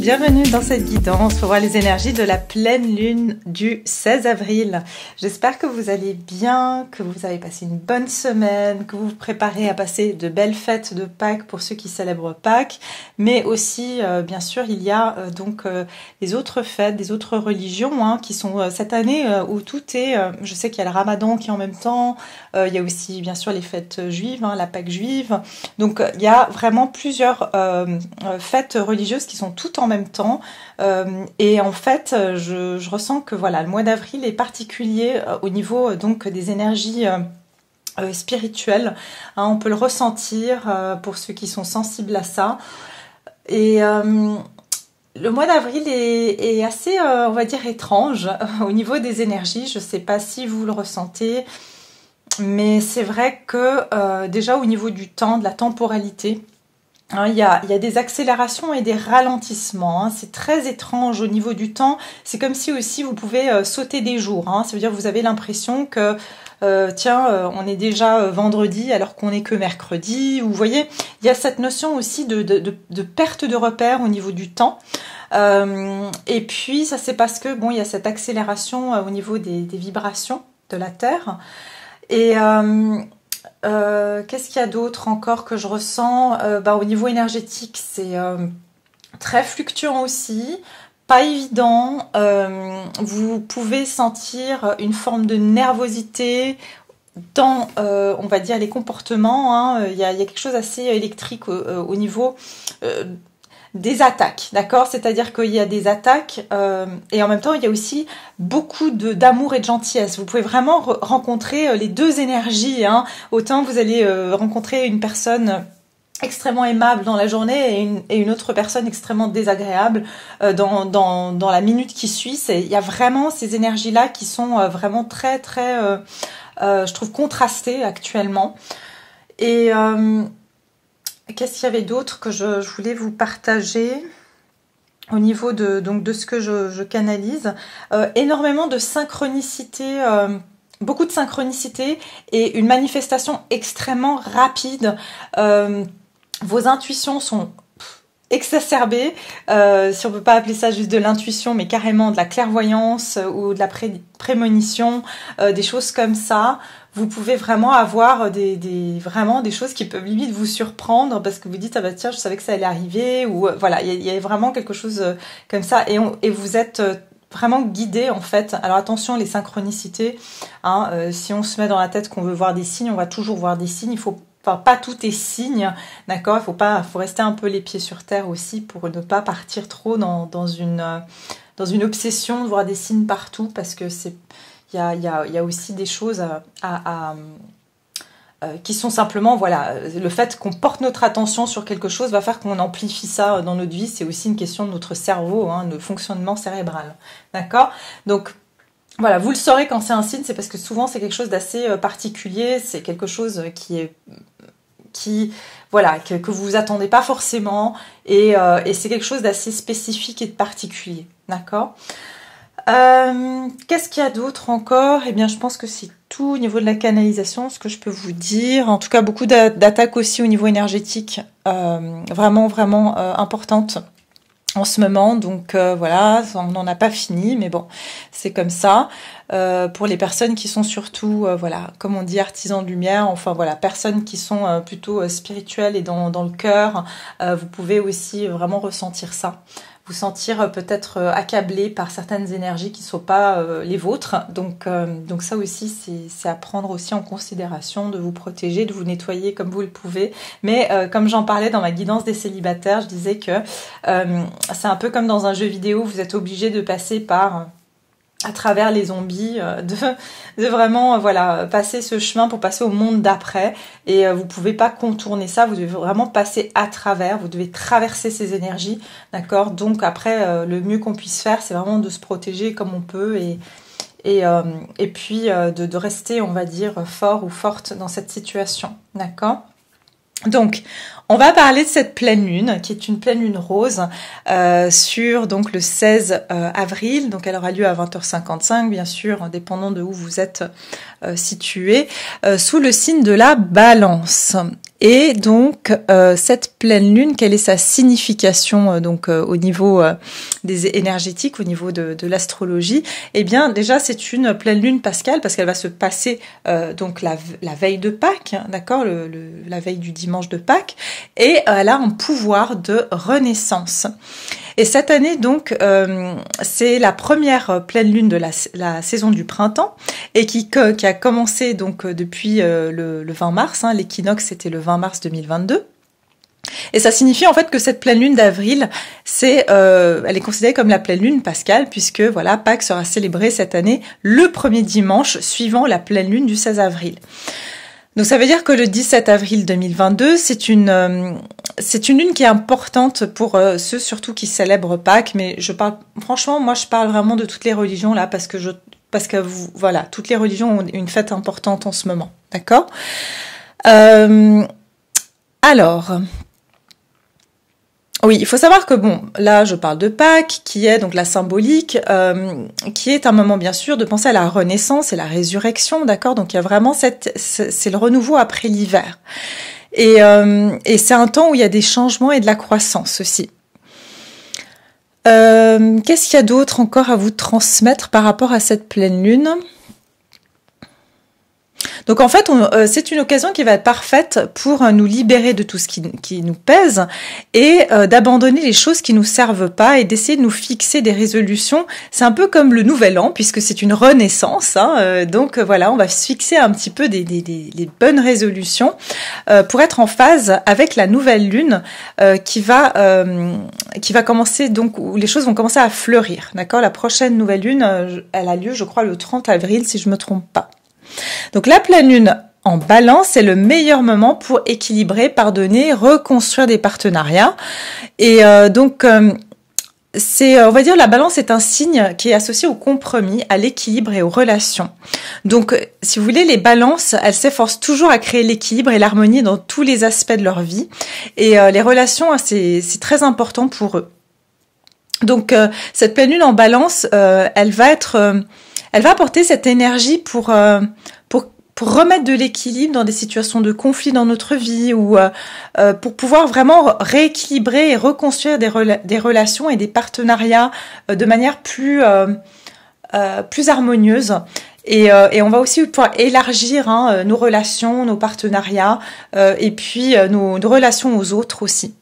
bienvenue dans cette guidance pour voir les énergies de la pleine lune du 16 avril. J'espère que vous allez bien, que vous avez passé une bonne semaine, que vous vous préparez à passer de belles fêtes de Pâques pour ceux qui célèbrent Pâques, mais aussi, bien sûr, il y a les autres fêtes, des autres religions qui sont cette année où tout est, je sais qu'il y a le Ramadan qui est en même temps, il y a aussi, bien sûr, les fêtes juives, la Pâques juive, donc il y a vraiment plusieurs fêtes religieuses qui sont toutes en même temps et en fait je ressens que voilà, le mois d'avril est particulier au niveau donc des énergies spirituelles, on peut le ressentir pour ceux qui sont sensibles à ça et le mois d'avril est assez on va dire étrange au niveau des énergies. Je sais pas si vous le ressentez, mais c'est vrai que déjà au niveau du temps, de la temporalité, il y a des accélérations et des ralentissements. C'est très étrange au niveau du temps. C'est comme si aussi vous pouvez sauter des jours. Ça veut dire que vous avez l'impression que on est déjà vendredi alors qu'on n'est que mercredi. Vous voyez, il y a cette notion aussi de perte de repère au niveau du temps. Et puis ça c'est parce que il y a cette accélération au niveau des vibrations de la Terre. Et qu'est-ce qu'il y a d'autre encore que je ressens au niveau énergétique, c'est très fluctuant aussi, pas évident. Vous pouvez sentir une forme de nervosité dans, on va dire, les comportements. Il y a quelque chose d'assez électrique au niveau des attaques, d'accord? C'est-à-dire qu'il y a des attaques et en même temps il y a aussi beaucoup d'amour et de gentillesse. Vous pouvez vraiment rencontrer les deux énergies. Autant vous allez rencontrer une personne extrêmement aimable dans la journée et une autre personne extrêmement désagréable dans la minute qui suit. Il y a vraiment ces énergies-là qui sont vraiment très très, je trouve, contrastées actuellement. Et qu'est-ce qu'il y avait d'autre que je voulais vous partager au niveau de ce que je canalise? Énormément de synchronicité, beaucoup de synchronicité et une manifestation extrêmement rapide. Vos intuitions sont exacerbées, si on peut pas appeler ça juste de l'intuition, mais carrément de la clairvoyance ou de la prémonition, des choses comme ça. Vous pouvez vraiment avoir vraiment des choses qui peuvent limite vous surprendre parce que vous dites tiens, je savais que ça allait arriver, ou voilà, il y a vraiment quelque chose comme ça et vous êtes vraiment guidé en fait. Alors attention, les synchronicités, si on se met dans la tête qu'on veut voir des signes, on va toujours voir des signes. Pas tout est signe, d'accord. Il faut rester un peu les pieds sur terre aussi pour ne pas partir trop dans une obsession de voir des signes partout, parce que il y a aussi des choses qui sont simplement, voilà, le fait qu'on porte notre attention sur quelque chose va faire qu'on amplifie ça dans notre vie. C'est aussi une question de notre cerveau, de fonctionnement cérébral, d'accord. Donc voilà, vous le saurez quand c'est un signe, c'est parce que souvent c'est quelque chose d'assez particulier, c'est quelque chose que vous attendez pas forcément, et c'est quelque chose d'assez spécifique et de particulier, d'accord. Qu'est-ce qu'il y a d'autre encore? Eh bien, je pense que c'est tout au niveau de la canalisation, ce que je peux vous dire. En tout cas, beaucoup d'attaques aussi au niveau énergétique, vraiment, vraiment importantes en ce moment. Donc voilà, on n'en a pas fini, mais bon, c'est comme ça. Pour les personnes qui sont surtout, comme on dit, artisans de lumière, enfin voilà, personnes qui sont plutôt spirituelles et dans le cœur, vous pouvez aussi vraiment ressentir ça. Vous sentir peut-être accablé par certaines énergies qui ne sont pas les vôtres. Donc ça aussi, c'est à prendre aussi en considération, de vous protéger, de vous nettoyer comme vous le pouvez. Mais comme j'en parlais dans ma guidance des célibataires, je disais que c'est un peu comme dans un jeu vidéo, vous êtes obligé de passer à travers les zombies, de vraiment passer ce chemin pour passer au monde d'après, et vous pouvez pas contourner ça, vous devez vraiment passer à travers, vous devez traverser ces énergies, d'accord. Donc après, le mieux qu'on puisse faire, c'est vraiment de se protéger comme on peut, et puis de rester, on va dire, fort ou forte dans cette situation, d'accord. Donc, on va parler de cette pleine lune, qui est une pleine lune rose, sur donc le 16 avril. Donc, elle aura lieu à 20h55, bien sûr, dépendant de où vous êtes situé, sous le signe de la Balance. Et donc cette pleine lune, quelle est sa signification au niveau des énergétiques, au niveau de l'astrologie? Eh bien déjà c'est une pleine lune pascale parce qu'elle va se passer donc la veille de Pâques, hein, d'accord, la veille du dimanche de Pâques, et elle a un pouvoir de renaissance. Et cette année, donc, c'est la première pleine lune de la saison du printemps et qui a commencé donc depuis le 20 mars. Hein, l'équinoxe, c'était le 20 mars 2022. Et ça signifie en fait que cette pleine lune d'avril, elle est considérée comme la pleine lune pascale puisque voilà, Pâques sera célébrée cette année le premier dimanche suivant la pleine lune du 16 avril. Donc ça veut dire que le 17 avril 2022, c'est une lune qui est importante pour ceux surtout qui célèbrent Pâques, mais franchement, moi je parle vraiment de toutes les religions là parce que voilà, toutes les religions ont une fête importante en ce moment, d'accord? Alors, oui, il faut savoir que bon, là je parle de Pâques, qui est donc la symbolique, qui est un moment bien sûr de penser à la renaissance et la résurrection, d'accord? Donc il y a vraiment c'est le renouveau après l'hiver. Et c'est un temps où il y a des changements et de la croissance aussi. Qu'est-ce qu'il y a d'autre encore à vous transmettre par rapport à cette pleine lune ? Donc en fait, c'est une occasion qui va être parfaite pour nous libérer de tout ce qui nous pèse et d'abandonner les choses qui nous servent pas et d'essayer de nous fixer des résolutions. C'est un peu comme le nouvel an puisque c'est une renaissance. Hein, donc voilà, on va se fixer un petit peu des bonnes résolutions pour être en phase avec la nouvelle lune qui va commencer donc où les choses vont commencer à fleurir. D'accord, la prochaine nouvelle lune, elle a lieu, je crois, le 30 avril si je me trompe pas. Donc la pleine lune en balance, c'est le meilleur moment pour équilibrer, pardonner, reconstruire des partenariats. Et on va dire, la balance est un signe qui est associé au compromis, à l'équilibre et aux relations. Donc, si vous voulez, les balances, elles s'efforcent toujours à créer l'équilibre et l'harmonie dans tous les aspects de leur vie. Et les relations, c'est très important pour eux. Donc, cette pleine lune en balance, elle va apporter cette énergie pour remettre de l'équilibre dans des situations de conflit dans notre vie ou pour pouvoir vraiment rééquilibrer et reconstruire des relations et des partenariats de manière plus harmonieuse. Et on va aussi pouvoir élargir nos relations, nos partenariats et puis nos relations aux autres aussi.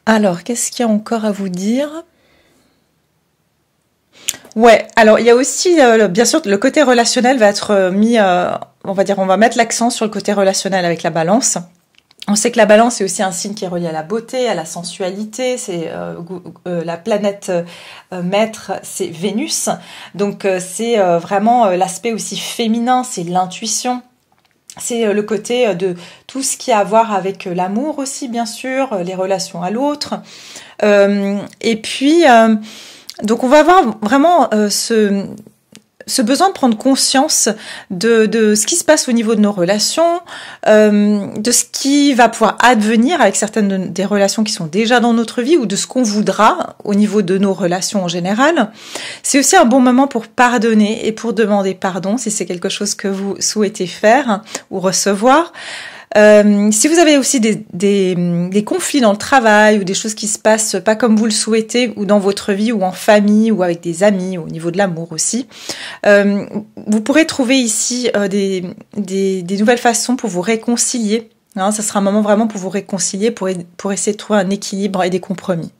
Alors, qu'est-ce qu'il y a encore à vous dire ? Ouais, alors il y a aussi, bien sûr, le côté relationnel va être mis, on va mettre l'accent sur le côté relationnel avec la balance. On sait que la balance est aussi un signe qui est relié à la beauté, à la sensualité, c'est la planète maître, c'est Vénus, donc c'est vraiment l'aspect aussi féminin, c'est l'intuition. C'est le côté de tout ce qui a à voir avec l'amour aussi, bien sûr, les relations à l'autre. Et puis, donc on va avoir vraiment ce besoin de prendre conscience de ce qui se passe au niveau de nos relations, de ce qui va pouvoir advenir avec certaines des relations qui sont déjà dans notre vie ou de ce qu'on voudra au niveau de nos relations en général. C'est aussi un bon moment pour pardonner et pour demander pardon si c'est quelque chose que vous souhaitez faire ou recevoir. Si vous avez aussi des conflits dans le travail ou des choses qui se passent pas comme vous le souhaitez ou dans votre vie ou en famille ou avec des amis, au niveau de l'amour aussi, vous pourrez trouver ici des nouvelles façons pour vous réconcilier. Hein, ça sera un moment vraiment pour vous réconcilier, pour essayer de trouver un équilibre et des compromis.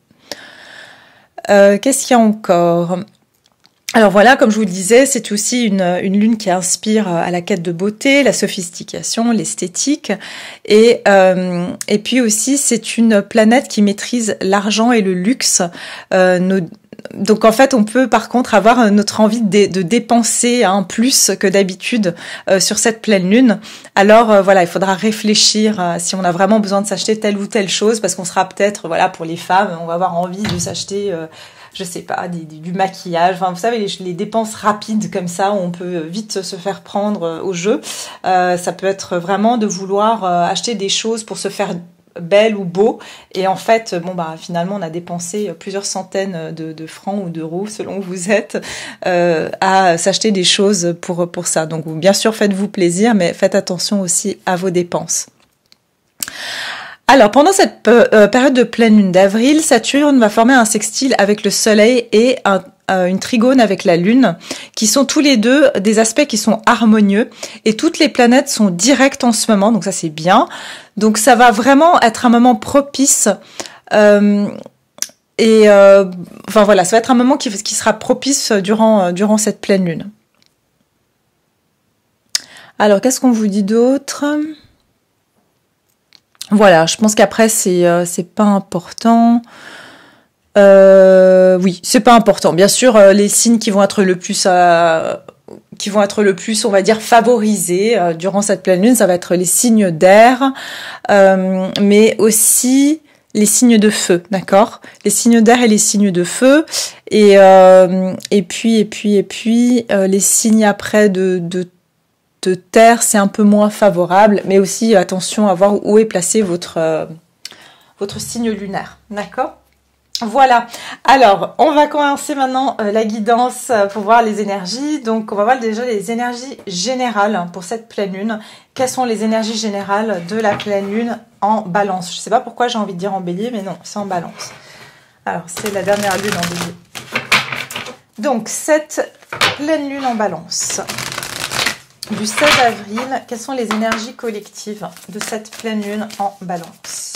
Qu'est-ce qu'il y a encore ? Alors voilà, comme je vous le disais, c'est aussi une lune qui inspire à la quête de beauté, la sophistication, l'esthétique, et puis aussi c'est une planète qui maîtrise l'argent et le luxe. Donc en fait, on peut par contre avoir notre envie de dépenser plus que d'habitude sur cette pleine lune. Alors voilà, il faudra réfléchir si on a vraiment besoin de s'acheter telle ou telle chose, parce qu'on sera peut-être, voilà, pour les femmes, on va avoir envie de s'acheter je sais pas, du maquillage, enfin vous savez les dépenses rapides comme ça où on peut vite se faire prendre au jeu. Ça peut être vraiment de vouloir acheter des choses pour se faire belle ou beau. Et en fait, bon bah finalement, on a dépensé plusieurs centaines de francs ou d'euros, selon où vous êtes, à s'acheter des choses pour ça. Donc bien sûr, faites-vous plaisir, mais faites attention aussi à vos dépenses. Alors, pendant cette période de pleine lune d'avril, Saturne va former un sextile avec le Soleil et une trigone avec la Lune, qui sont tous les deux des aspects qui sont harmonieux, et toutes les planètes sont directes en ce moment, donc ça c'est bien. Donc ça va vraiment être un moment propice, enfin voilà, ça va être un moment qui sera propice durant cette pleine lune. Alors, qu'est-ce qu'on vous dit d'autre ? Voilà, je pense qu'après c'est pas important. Oui, c'est pas important. Bien sûr, les signes qui vont être le plus, on va dire, favorisés durant cette pleine lune, ça va être les signes d'air, mais aussi les signes de feu, d'accord ? Les signes d'air et les signes de feu, et puis les signes après de terre, c'est un peu moins favorable, mais aussi attention à voir où est placé votre signe lunaire, d'accord ? Voilà, alors on va commencer maintenant la guidance pour voir les énergies. Donc on va voir déjà les énergies générales pour cette pleine lune. Quelles sont les énergies générales de la pleine lune en balance ? Je ne sais pas pourquoi j'ai envie de dire en bélier, mais non, c'est en balance. Alors c'est la dernière lune en bélier. Donc cette pleine lune en balance du 16 avril, quelles sont les énergies collectives de cette pleine lune en balance ?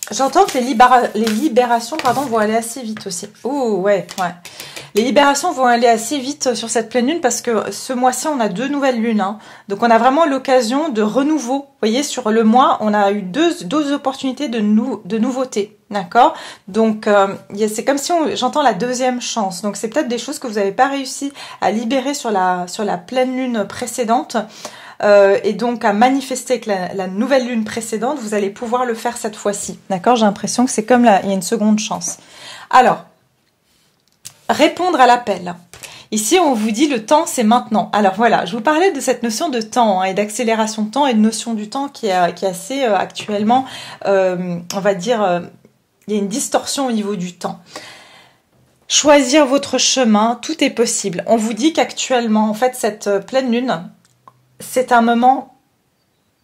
J'entends que les libérations vont aller assez vite aussi. Oh, ouais. Les libérations vont aller assez vite sur cette pleine lune parce que ce mois-ci, on a 2 nouvelles lunes. Hein. Donc, on a vraiment l'occasion de renouveau. Vous voyez, sur le mois, on a eu deux opportunités de nouveautés. D'accord ? Donc, c'est comme si j'entends la deuxième chance. Donc, c'est peut-être des choses que vous n'avez pas réussi à libérer sur la pleine lune précédente. Et donc à manifester avec la nouvelle lune précédente, vous allez pouvoir le faire cette fois-ci. D'accord ? J'ai l'impression que c'est comme là, il y a une seconde chance. Alors, répondre à l'appel. Ici, on vous dit le temps, c'est maintenant. Alors voilà, je vous parlais de cette notion de temps et d'accélération de temps et de notion du temps qui est assez actuellement, on va dire, il y a une distorsion au niveau du temps. Choisir votre chemin, tout est possible. On vous dit qu'actuellement, en fait, cette pleine lune, c'est un moment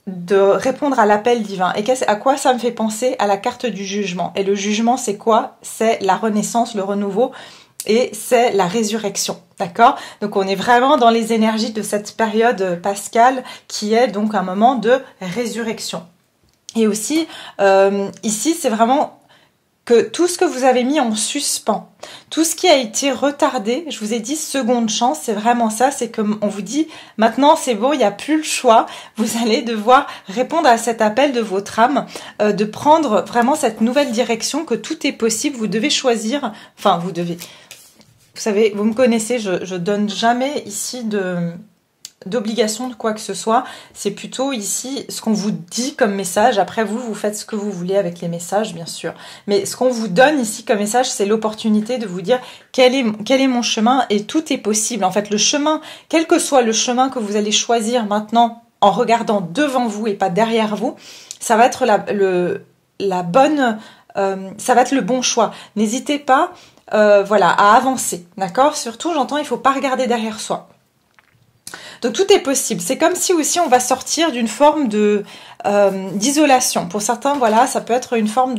de répondre à l'appel divin. Et à quoi ça me fait penser ? À la carte du jugement. Et le jugement, c'est quoi ? C'est la renaissance, le renouveau, et c'est la résurrection. D'accord ? Donc on est vraiment dans les énergies de cette période pascale qui est donc un moment de résurrection. Et aussi, ici, c'est vraiment que tout ce que vous avez mis en suspens, tout ce qui a été retardé, je vous ai dit seconde chance, c'est vraiment ça, c'est comme on vous dit, maintenant c'est bon, il n'y a plus le choix, vous allez devoir répondre à cet appel de votre âme, de prendre vraiment cette nouvelle direction, que tout est possible, vous devez choisir, enfin vous savez, vous me connaissez, je donne jamais ici d'obligation de quoi que ce soit, c'est plutôt ici ce qu'on vous dit comme message. Après vous faites ce que vous voulez avec les messages bien sûr, mais ce qu'on vous donne ici comme message, c'est l'opportunité de vous dire quel est mon chemin, et tout est possible. En fait, le chemin, quel que soit le chemin que vous allez choisir maintenant en regardant devant vous et pas derrière vous, ça va être la bonne, ça va être le bon choix. N'hésitez pas à avancer, d'accord ? Surtout, j'entends, il faut pas regarder derrière soi. Donc tout est possible. C'est comme si aussi on va sortir d'une forme d'isolation. Pour certains, voilà, ça peut être une forme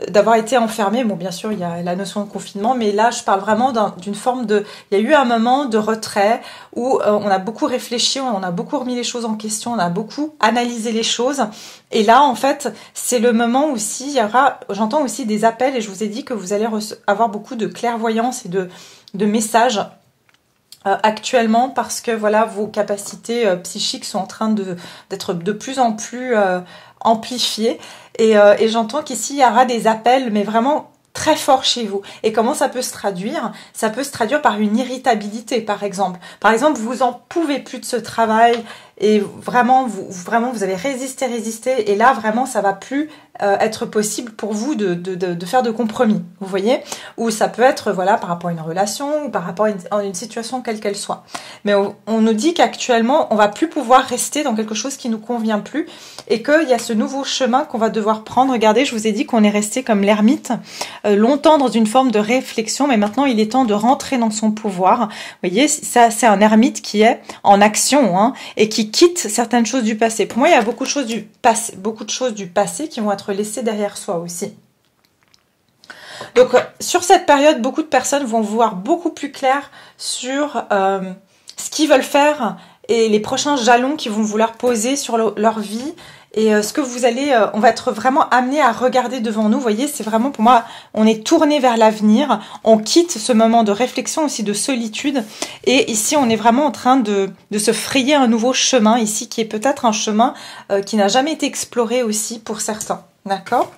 d'avoir été enfermé. Bon, bien sûr, il y a la notion de confinement, mais là, je parle vraiment d'une forme il y a eu un moment de retrait où on a beaucoup réfléchi, on a beaucoup remis les choses en question, on a beaucoup analysé les choses. Et là, en fait, c'est le moment aussi, j'entends aussi des appels, et je vous ai dit que vous allez avoir beaucoup de clairvoyance et de messages actuellement, parce que voilà, vos capacités psychiques sont en train d'être de plus en plus amplifiées, et j'entends qu'ici il y aura des appels, mais vraiment très fort chez vous. Et comment ça peut se traduire? Ça peut se traduire par une irritabilité, par exemple. Par exemple, vous en pouvez plus de ce travail et vraiment, vous avez résisté, et là, vraiment, ça va plus être possible pour vous de faire de compromis, vous voyez? Ou ça peut être, voilà, par rapport à une relation ou par rapport à une situation quelle qu'elle soit. Mais on nous dit qu'actuellement, on va plus pouvoir rester dans quelque chose qui nous convient plus et qu'il y a ce nouveau chemin qu'on va devoir prendre. Regardez, je vous ai dit qu'on est resté comme l'ermite longtemps dans une forme de réflexion, mais maintenant, il est temps de rentrer dans son pouvoir. Vous voyez, ça, c'est un ermite qui est en action, hein, et qui quitte certaines choses du passé. Pour moi, il y a beaucoup de choses du passé qui vont être laissées derrière soi aussi. Donc, sur cette période, beaucoup de personnes vont voir beaucoup plus clair sur ce qu'ils veulent faire et les prochains jalons qu'ils vont vouloir poser sur leur vie. Et ce que vous allez, on va être vraiment amené à regarder devant nous. Vous voyez, c'est vraiment pour moi, on est tourné vers l'avenir. On quitte ce moment de réflexion aussi, de solitude. Et ici, on est vraiment en train de se frayer un nouveau chemin ici, qui est peut-être un chemin qui n'a jamais été exploré aussi pour certains. D'accord ?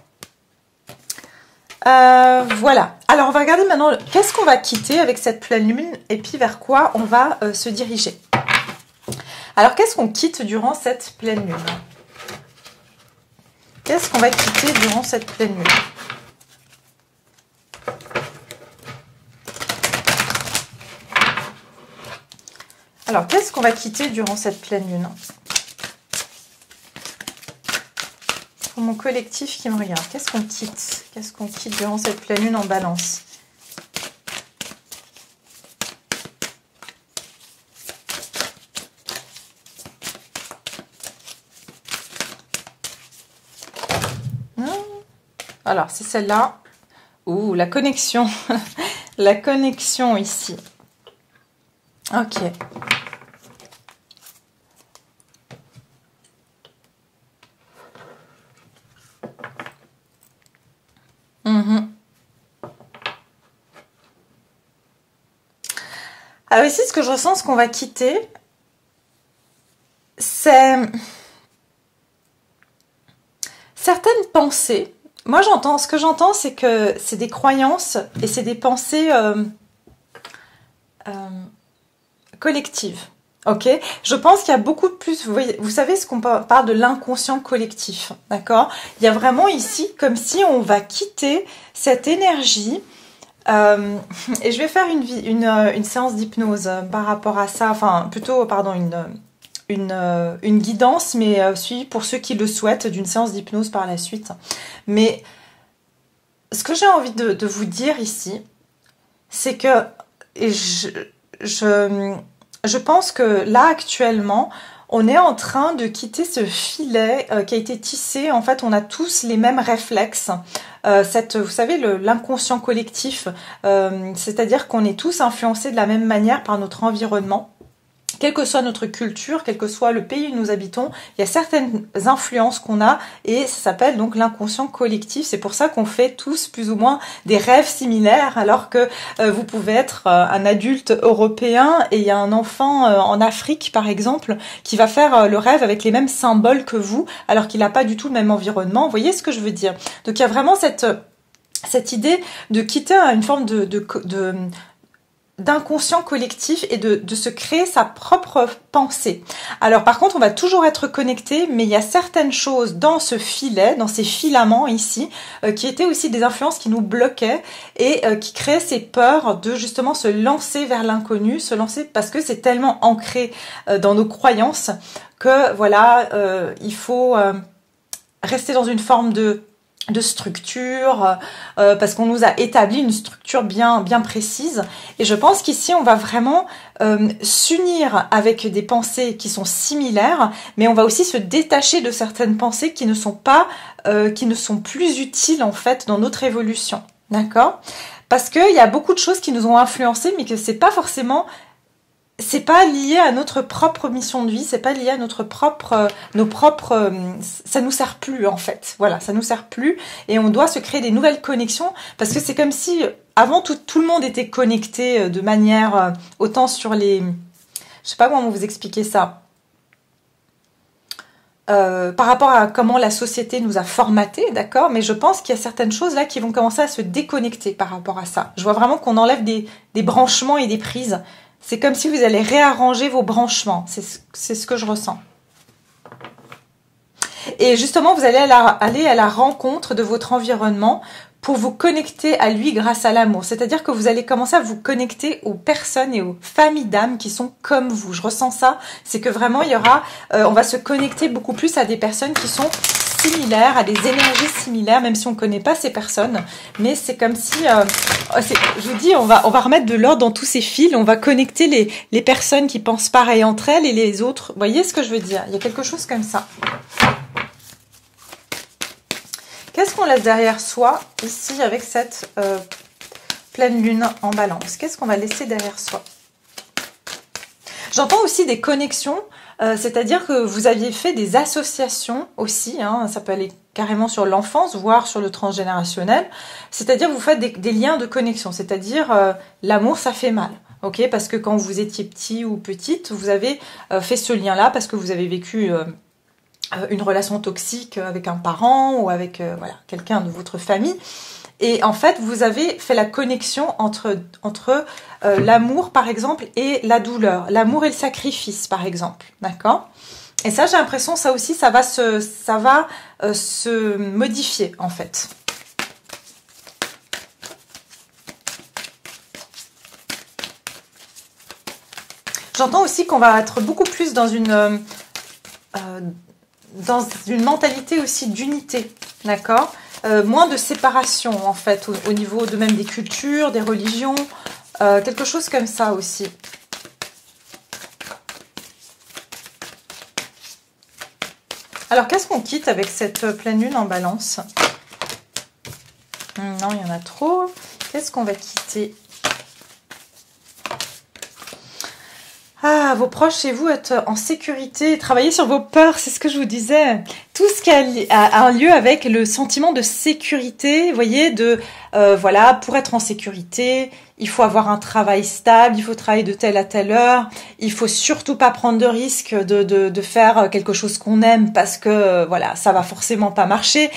Voilà. Alors, on va regarder maintenant qu'est-ce qu'on va quitter avec cette pleine lune et puis vers quoi on va se diriger. Alors, qu'est-ce qu'on quitte durant cette pleine lune ? Qu'est-ce qu'on va quitter durant cette pleine lune? Alors, qu'est-ce qu'on va quitter durant cette pleine lune? Pour mon collectif qui me regarde, qu'est-ce qu'on quitte? Qu'est-ce qu'on quitte durant cette pleine lune en Balance? Alors, c'est celle-là. Ouh, la connexion. La connexion ici. Ok. Alors ici, ce que je ressens, ce qu'on va quitter, c'est certaines pensées. Moi, ce que j'entends, c'est que c'est des croyances et c'est des pensées collectives. Ok, je pense qu'il y a beaucoup de plus. Vous savez ce qu'on parle de l'inconscient collectif, d'accord? Il y a vraiment ici comme si on va quitter cette énergie. Et je vais faire une séance d'hypnose par rapport à ça. Enfin, plutôt, pardon, une guidance, mais suivie pour ceux qui le souhaitent, d'une séance d'hypnose par la suite. Mais ce que j'ai envie de vous dire ici, c'est que je pense que là, actuellement, on est en train de quitter ce filet qui a été tissé. En fait, on a tous les mêmes réflexes. Vous savez, l'inconscient collectif, c'est-à-dire qu'on est tous influencés de la même manière par notre environnement. Quelle que soit notre culture, quel que soit le pays où nous habitons, il y a certaines influences qu'on a et ça s'appelle donc l'inconscient collectif. C'est pour ça qu'on fait tous plus ou moins des rêves similaires alors que vous pouvez être un adulte européen et il y a un enfant en Afrique par exemple qui va faire le rêve avec les mêmes symboles que vous alors qu'il n'a pas du tout le même environnement. Vous voyez ce que je veux dire? Donc il y a vraiment cette idée de quitter une forme d'inconscient collectif et de se créer sa propre pensée. Alors par contre, on va toujours être connecté, mais il y a certaines choses dans ce filet, dans ces filaments ici, qui étaient aussi des influences qui nous bloquaient et qui créaient ces peurs de justement se lancer vers l'inconnu, se lancer parce que c'est tellement ancré dans nos croyances que voilà, il faut rester dans une forme de structure, parce qu'on nous a établi une structure bien précise. Et je pense qu'ici, on va vraiment s'unir avec des pensées qui sont similaires, mais on va aussi se détacher de certaines pensées qui ne sont plus utiles en fait dans notre évolution. D'accord? Parce qu'il y a beaucoup de choses qui nous ont influencés, mais que c'est pas lié à notre propre mission de vie, c'est pas lié à ça nous sert plus en fait. Voilà, ça nous sert plus et on doit se créer des nouvelles connexions parce que c'est comme si avant tout le monde était connecté de manière autant sur je sais pas comment vous expliquer ça. par rapport à comment la société nous a formatés, d'accord, mais je pense qu'il y a certaines choses là qui vont commencer à se déconnecter par rapport à ça. Je vois vraiment qu'on enlève des branchements et des prises. C'est comme si vous allez réarranger vos branchements. C'est ce que je ressens. Et justement, vous allez aller à la rencontre de votre environnement pour vous connecter à lui grâce à l'amour. C'est-à-dire que vous allez commencer à vous connecter aux personnes et aux familles d'âmes qui sont comme vous. Je ressens ça. C'est que vraiment, il y aura, on va se connecter beaucoup plus à des personnes qui sont similaires, à des énergies similaires, même si on ne connaît pas ces personnes. Mais c'est comme si, je vous dis, on va remettre de l'ordre dans tous ces fils. On va connecter les personnes qui pensent pareil entre elles et les autres. Vous voyez ce que je veux dire? Il y a quelque chose comme ça. Qu'est-ce qu'on laisse derrière soi, ici, avec cette pleine lune en balance? Qu'est-ce qu'on va laisser derrière soi? J'entends aussi des connexions, c'est-à-dire que vous aviez fait des associations aussi, hein, ça peut aller carrément sur l'enfance, voire sur le transgénérationnel, c'est-à-dire vous faites des liens de connexion, c'est-à-dire l'amour, ça fait mal. Ok, parce que quand vous étiez petit ou petite, vous avez fait ce lien-là parce que vous avez vécu... une relation toxique avec un parent ou avec voilà, quelqu'un de votre famille. Et en fait, vous avez fait la connexion entre l'amour, par exemple, et la douleur. L'amour et le sacrifice, par exemple. D'accord? Et ça, j'ai l'impression, ça aussi, ça va se modifier, en fait. J'entends aussi qu'on va être beaucoup plus dans une mentalité aussi d'unité, d'accord, moins de séparation en fait, au niveau de même des cultures, des religions, quelque chose comme ça aussi. Alors qu'est-ce qu'on quitte avec cette pleine lune en balance? Non, il y en a trop. Qu'est-ce qu'on va quitter? Ah, vos proches chez vous être en sécurité, travailler sur vos peurs, c'est ce que je vous disais. Tout ce qui a un lieu avec le sentiment de sécurité, vous voyez, voilà, pour être en sécurité, il faut avoir un travail stable, il faut travailler de telle à telle heure, il faut surtout pas prendre de risque de faire quelque chose qu'on aime parce que voilà, ça va forcément pas marcher.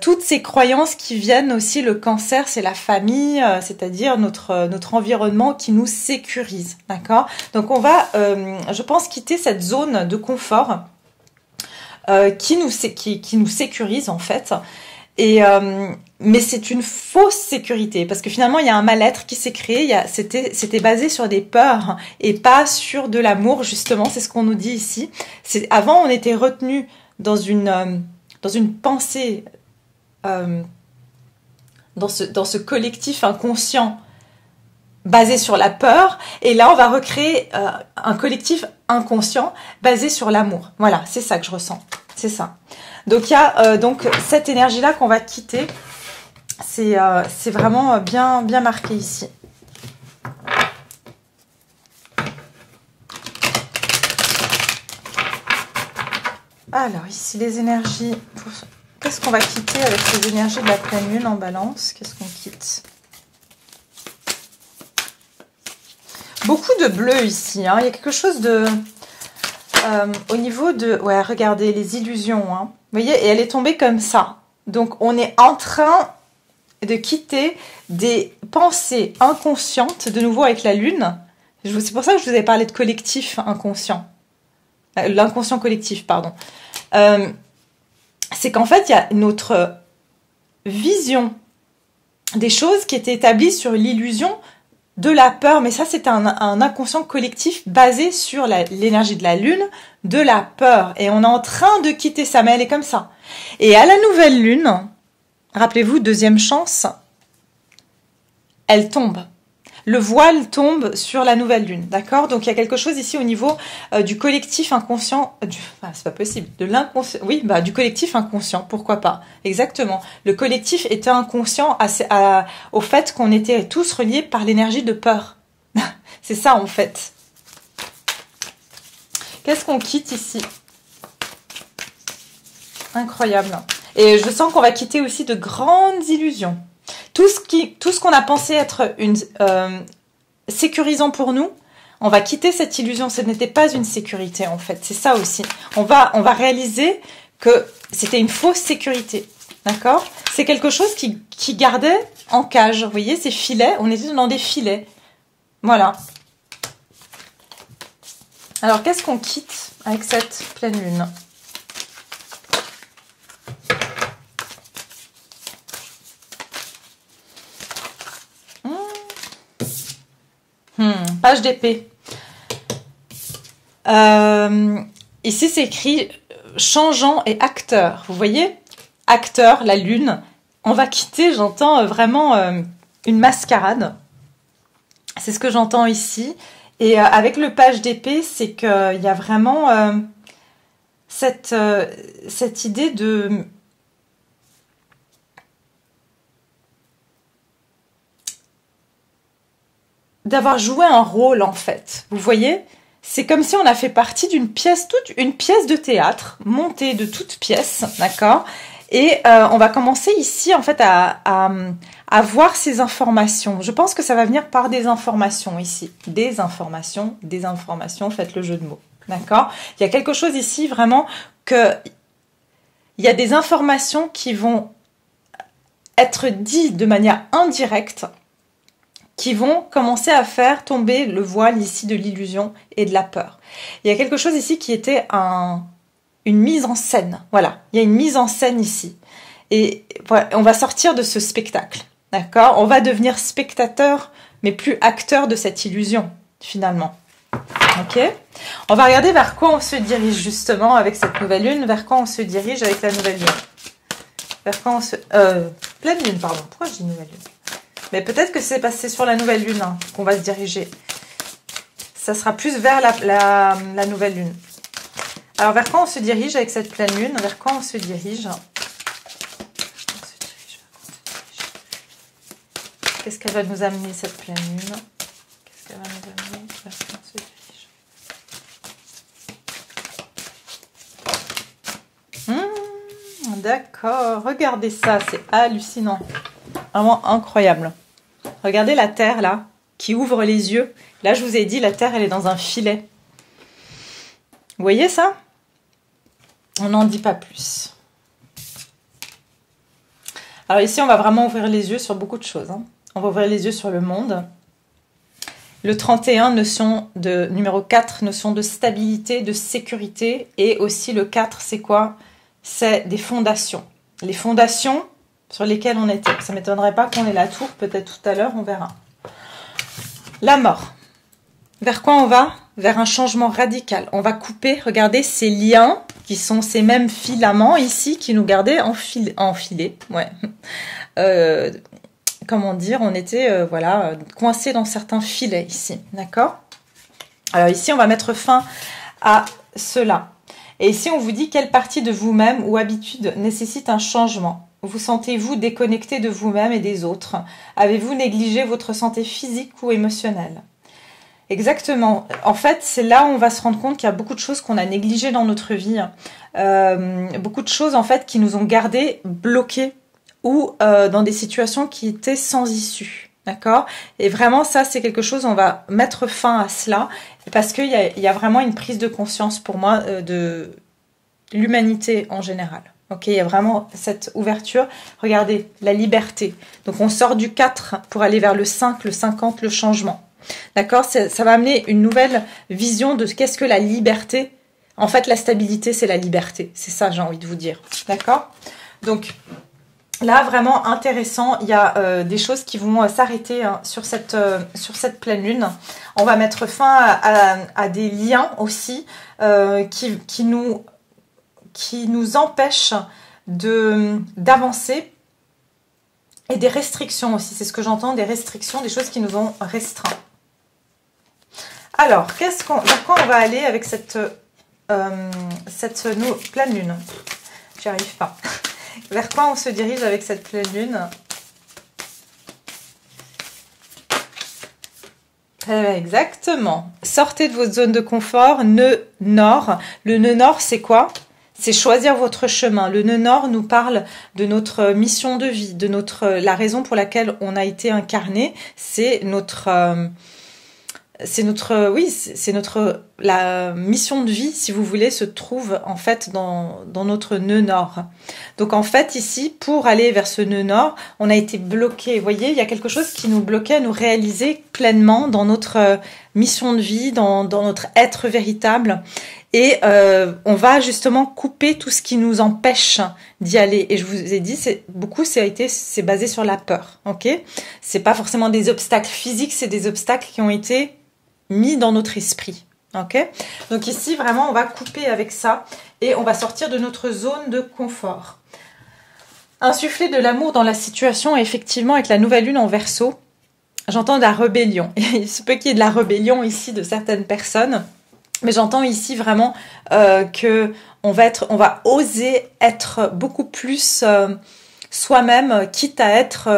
Toutes ces croyances qui viennent aussi, le cancer, c'est la famille, c'est-à-dire notre environnement qui nous sécurise, d'accord? Donc on va, je pense, quitter cette zone de confort qui nous sécurise en fait. Mais c'est une fausse sécurité parce que finalement il y a un mal-être qui s'est créé, c'était basé sur des peurs et pas sur de l'amour, justement, c'est ce qu'on nous dit ici. Avant on était retenu dans une pensée, dans ce collectif inconscient basé sur la peur, et là on va recréer un collectif inconscient basé sur l'amour. Voilà, c'est ça que je ressens, c'est ça. Donc il y a donc cette énergie-là qu'on va quitter. C'est vraiment bien marqué ici. Alors ici les énergies. Qu'est-ce qu'on va quitter avec ces énergies de la pleine lune en balance? Qu'est-ce qu'on quitte? Beaucoup de bleu ici. Hein. Il y a quelque chose de... au niveau de... Ouais, regardez, les illusions. Hein. Vous voyez, et elle est tombée comme ça. Donc, on est en train de quitter des pensées inconscientes, de nouveau avec la lune. C'est pour ça que je vous avais parlé de collectif inconscient. L'inconscient collectif, pardon. C'est qu'en fait, il y a notre vision des choses qui était établie sur l'illusion de la peur, mais ça c'est un inconscient collectif basé sur l'énergie de la lune, de la peur, et on est en train de quitter ça, mais elle est comme ça. Et à la nouvelle lune, rappelez-vous, deuxième chance, elle tombe. Le voile tombe sur la nouvelle lune, d'accord? Donc il y a quelque chose ici au niveau du collectif inconscient, c'est pas possible, de l'inconscient, oui, du collectif inconscient, pourquoi pas? Exactement. Le collectif était inconscient au fait qu'on était tous reliés par l'énergie de peur. C'est ça en fait. Qu'est-ce qu'on quitte ici? Incroyable. Et je sens qu'on va quitter aussi de grandes illusions. Tout ce qu'on a pensé être sécurisant pour nous, On va quitter cette illusion. Ce n'était pas une sécurité, en fait. C'est ça aussi. On va réaliser que c'était une fausse sécurité. D'accord? C'est quelque chose qui gardait en cage. Vous voyez, ces filets, on était dans des filets. Voilà. Alors, qu'est-ce qu'on quitte avec cette pleine lune? Page d'épée. Ici, c'est écrit changeant et acteur. Vous voyez? Acteur, la lune. On va quitter, j'entends vraiment une mascarade. C'est ce que j'entends ici. Et avec le page d'épée, c'est qu'il y a vraiment cette idée de... d'avoir joué un rôle, en fait. Vous voyez? C'est comme si on a fait partie d'une pièce, toute une pièce de théâtre, montée de toutes pièces, d'accord? Et on va commencer ici, en fait, à voir ces informations. Je pense que ça va venir par des informations ici. Des informations, faites le jeu de mots, d'accord? Il y a quelque chose ici, vraiment, que... il y a des informations qui vont être dites de manière indirecte, qui vont commencer à faire tomber le voile ici de l'illusion et de la peur. Il y a quelque chose ici qui était une mise en scène. Voilà, il y a une mise en scène ici. Et voilà, on va sortir de ce spectacle, d'accord? On va devenir spectateur, mais plus acteur de cette illusion, finalement. Ok? On va regarder vers quoi on se dirige, justement, avec cette nouvelle lune. Vers quoi on se dirige avec la nouvelle lune. Vers quoi on se... pleine lune, pardon. Pourquoi je dis nouvelle lune? Mais peut-être que c'est passé sur la nouvelle lune hein, qu'on va se diriger. Ça sera plus vers la nouvelle lune. Alors, vers quoi on se dirige avec cette pleine lune? Vers quoi on se dirige? Qu'est-ce qu'elle va nous amener, cette pleine lune? Qu'est-ce qu'elle va nous amener? Vers quoi on se dirige? D'accord. Regardez ça, c'est hallucinant. Vraiment incroyable. Regardez la terre là, qui ouvre les yeux. Là, je vous ai dit, la terre, elle est dans un filet. Vous voyez ça? On n'en dit pas plus. Alors ici, on va vraiment ouvrir les yeux sur beaucoup de choses. Hein. On va ouvrir les yeux sur le monde. Le 31, numéro 4, notion de stabilité, de sécurité. Et aussi le 4, c'est quoi? C'est des fondations. Les fondations... sur lesquels on était. Ça ne m'étonnerait pas qu'on ait la tour, peut-être tout à l'heure, on verra. La mort. Vers quoi on va? Vers un changement radical. On va couper, regardez, ces liens, qui sont ces mêmes filaments ici, qui nous gardaient enfilés. Ouais. Comment dire? On était, voilà, coincés dans certains filets ici. D'accord? Alors ici, on va mettre fin à cela. Et ici, on vous dit quelle partie de vous-même ou habitude nécessite un changement. Vous sentez-vous déconnecté de vous-même et des autres? Avez-vous négligé votre santé physique ou émotionnelle? Exactement. En fait, c'est là où on va se rendre compte qu'il y a beaucoup de choses qu'on a négligées dans notre vie. Beaucoup de choses, en fait, qui nous ont gardés bloqués ou dans des situations qui étaient sans issue. D'accord? Et vraiment, ça, c'est quelque chose, on va mettre fin à cela parce qu'il y a vraiment une prise de conscience pour moi de l'humanité en général. Ok, il y a vraiment cette ouverture. Regardez, la liberté. Donc, on sort du 4 pour aller vers le 5, le 50, le changement. D'accord? Ça va amener une nouvelle vision de qu'est-ce que la liberté. En fait, la stabilité, c'est la liberté. C'est ça, j'ai envie de vous dire. D'accord? Donc, là, vraiment intéressant. Il y a des choses qui vont s'arrêter hein, sur cette pleine lune. On va mettre fin à des liens aussi qui nous empêchent d'avancer et des restrictions aussi. C'est ce que j'entends, des restrictions, des choses qui nous ont restreints. Alors, vers quoi on va aller avec cette pleine lune? J'y arrive pas. Vers quoi on se dirige avec cette pleine lune? Exactement. Sortez de votre zone de confort. Nœud nord. Le nœud nord, c'est quoi? C'est choisir votre chemin. Le nœud nord nous parle de notre mission de vie, de la raison pour laquelle on a été incarné. C'est oui, c'est notre, la mission de vie, si vous voulez, se trouve en fait dans notre nœud nord. Donc en fait ici, pour aller vers ce nœud nord, on a été bloqué. Vous voyez, il y a quelque chose qui nous bloquait à nous réaliser pleinement dans notre mission de vie, dans notre être véritable. Et on va justement couper tout ce qui nous empêche d'y aller. Et je vous ai dit, c'est basé sur la peur, ok? C'est pas forcément des obstacles physiques, c'est des obstacles qui ont été mis dans notre esprit, ok? Donc ici, vraiment, on va couper avec ça et on va sortir de notre zone de confort. Insuffler de l'amour dans la situation, effectivement, avec la nouvelle lune en Verseau, j'entends de la rébellion. Il se peut qu'il y ait de la rébellion ici de certaines personnes. Mais j'entends ici vraiment que on va oser être beaucoup plus soi-même, quitte à être...